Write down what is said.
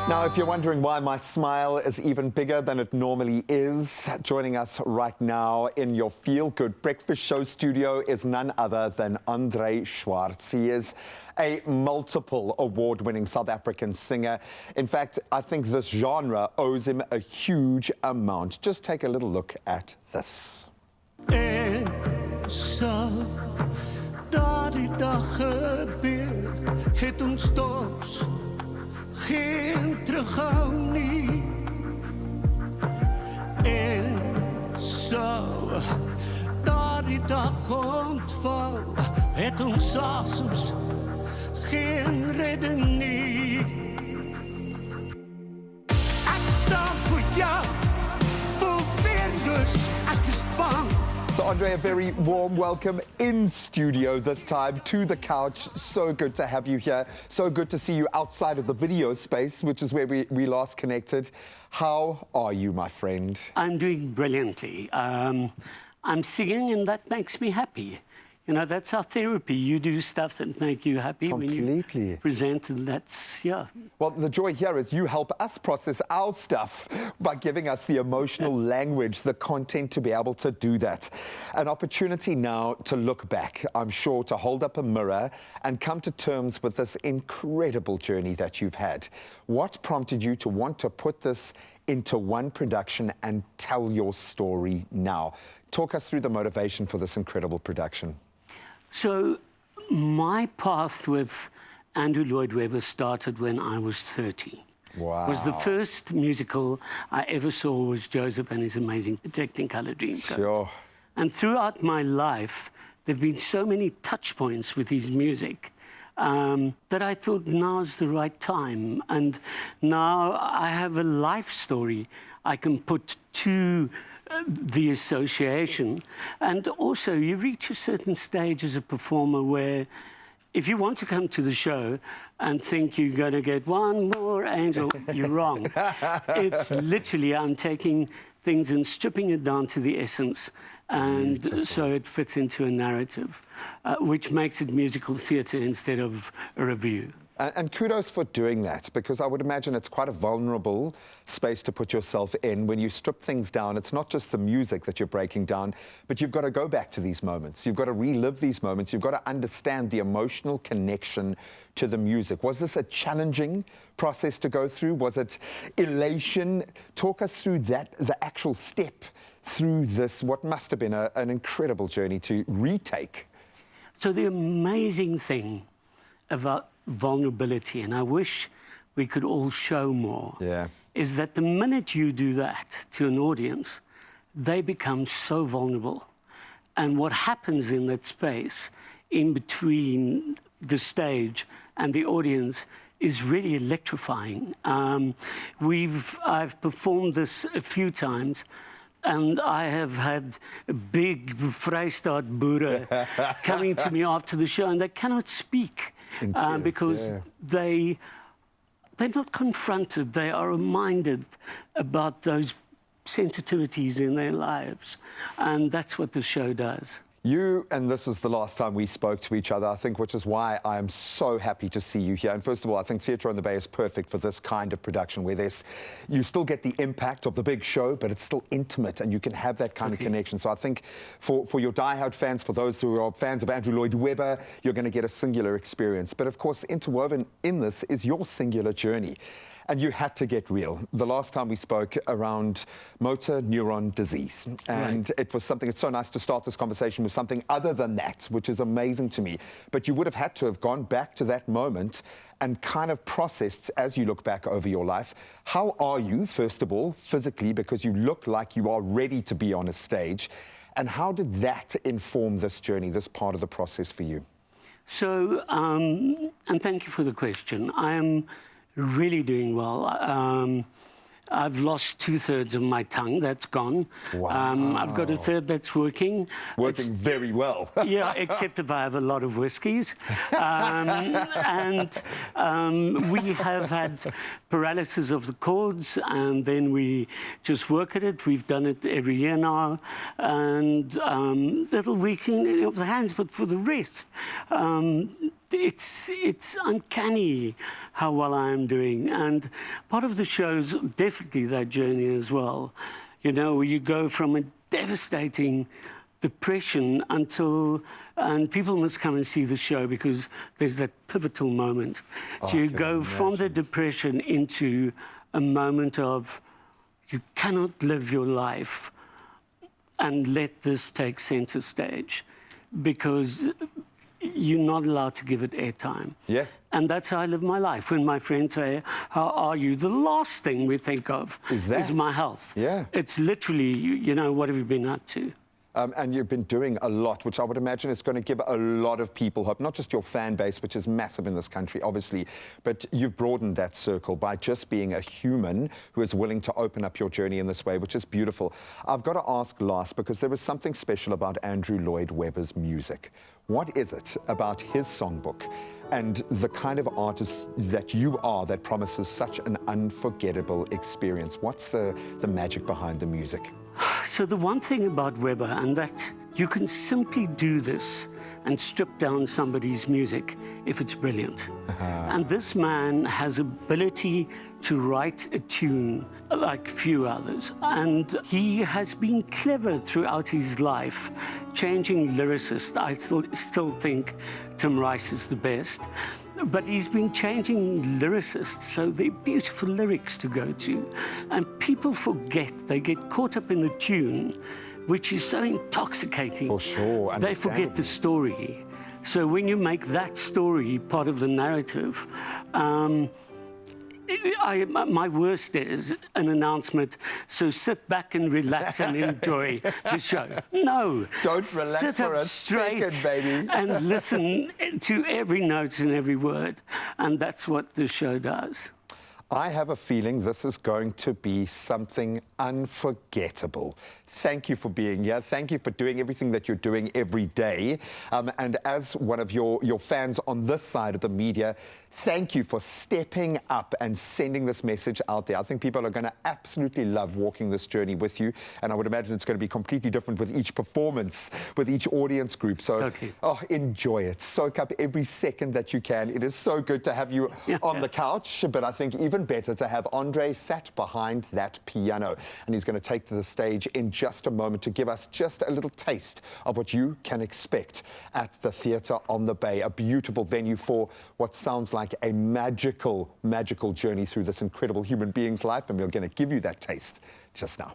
Now, if you're wondering why my smile is even bigger than it normally is, joining us right now in your Feel Good Breakfast Show studio is none other than Schwartz. He is a multiple award-winning South African singer. In fact, I think this genre owes him a huge amount. Just take a little look at this. En so, daardie dag gebeur, het ons dops geen teruggang nie. En so, daardie dag ontvou, het ons asems geen redding nie. Ek staan vir jou, voel serieus, ek is bang. So, Andre, a very warm welcome in studio this time to the couch. So good to have you here. So good to see you outside of the video space, which is where we last connected. How are you, my friend? I'm doing brilliantly. I'm singing, and that makes me happy. You know, that's our therapy. You do stuff that make you happy Completely. when you present, and that's, yeah. Well, the joy here is you help us process our stuff by giving us the emotional language, the content to be able to do that. An opportunity now to look back, I'm sure, to hold up a mirror and come to terms with this incredible journey that you've had. What prompted you to want to put this into one production and tell your story now? Talk us through the motivation for this incredible production. So my path with Andrew Lloyd Webber started when I was 30. Wow. Was the first musical I ever saw was Joseph and His Amazing Technicolor Dreamcoat. Sure. And throughout my life, there have been so many touch points with his music that I thought now's the right time. And now I have a life story I can put to the association. And also, you reach a certain stage as a performer where if you want to come to the show and think you're going to get one more angel, you're wrong. It's literally, I'm taking things and stripping it down to the essence. And beautiful. So it fits into a narrative, which makes it musical theatre instead of a review. And kudos for doing that, because I would imagine it's quite a vulnerable space to put yourself in. When you strip things down, it's not just the music that you're breaking down, but you've got to go back to these moments. You've got to relive these moments. You've got to understand the emotional connection to the music. Was this a challenging process to go through? Was it elation? Talk us through that, the actual step through this, what must have been an incredible journey to retake. So the amazing thing about vulnerability, and I wish we could all show more, is that the minute you do that to an audience, they become so vulnerable. And what happens in that space in between the stage and the audience is really electrifying. I've performed this a few times, and I have had a big Vrystaat boere coming to me after the show, and they cannot speak because they're not confronted. They are reminded about those sensitivities in their lives, and that's what the show does. You, and this was the last time we spoke to each other, I think, which is why I am so happy to see you here. And first of all, I think Theatre on the Bay is perfect for this kind of production where you still get the impact of the big show, but it's still intimate and you can have that kind of connection. So I think for your diehard fans, for those who are fans of Andrew Lloyd Webber, you're going to get a singular experience. But of course, interwoven in this is your singular journey. And you had to get real. The last time we spoke around motor neuron disease. And it was something, it's so nice to start this conversation with something other than that, which is amazing to me. But you would have had to have gone back to that moment and kind of processed as you look back over your life. How are you, first of all, physically, because you look like you are ready to be on a stage. And how did that inform this journey, this part of the process for you? So, and thank you for the question. I am really doing well. I've lost 2/3 of my tongue. That's gone. Wow. I've got a third that's working. Working very well. Yeah, except if I have a lot of whiskies. We have had paralysis of the cords, and then we just work at it. We've done it every year now. And little weakening of the hands, but for the rest, it's uncanny how well I am doing. And part of the show's definitely that journey as well. You know, you go from a devastating depression and people must come and see the show because there's that pivotal moment. So you go from the depression into a moment of you cannot live your life and let this take center stage because you're not allowed to give it airtime. Yeah. And that's how I live my life. When my friends say, how are you? The last thing we think of is my health. Yeah. It's literally, you know, what have you been up to? And you've been doing a lot, which I would imagine is going to give a lot of people hope, not just your fan base, which is massive in this country, obviously, but you've broadened that circle by just being a human who is willing to open up your journey in this way, which is beautiful. I've got to ask last, because there was something special about Andrew Lloyd Webber's music. What is it about his songbook and the kind of artist that you are that promises such an unforgettable experience? What's the magic behind the music? So the one thing about Webber, and that you can simply do this and strip down somebody's music if it's brilliant. And this man has ability to write a tune like few others. And he has been clever throughout his life, changing lyricists. I still think Tim Rice is the best. But he's been changing lyricists, so they're beautiful lyrics to go to. And people forget, they get caught up in the tune, which is so intoxicating. For sure. They forget the story. So when you make that story part of the narrative, my worst is an announcement, so sit back and relax and enjoy the show. No. Don't relax sit for up a straight second, baby. and listen to every note and every word. And that's what the show does. I have a feeling this is going to be something unforgettable. Thank you for being here. Thank you for doing everything that you're doing every day. And as one of your fans on this side of the media, thank you for stepping up and sending this message out there. I think people are going to absolutely love walking this journey with you. And I would imagine it's going to be completely different with each performance, with each audience group. So, totally. Oh, enjoy it. Soak up every second that you can. It is so good to have you on the couch, but I think even better to have Andre sat behind that piano. And he's going to take to the stage in just a moment to give us just a little taste of what you can expect at the Theatre on the Bay, a beautiful venue for what sounds like a magical, magical journey through this incredible human being's life. And we're going to give you that taste just now.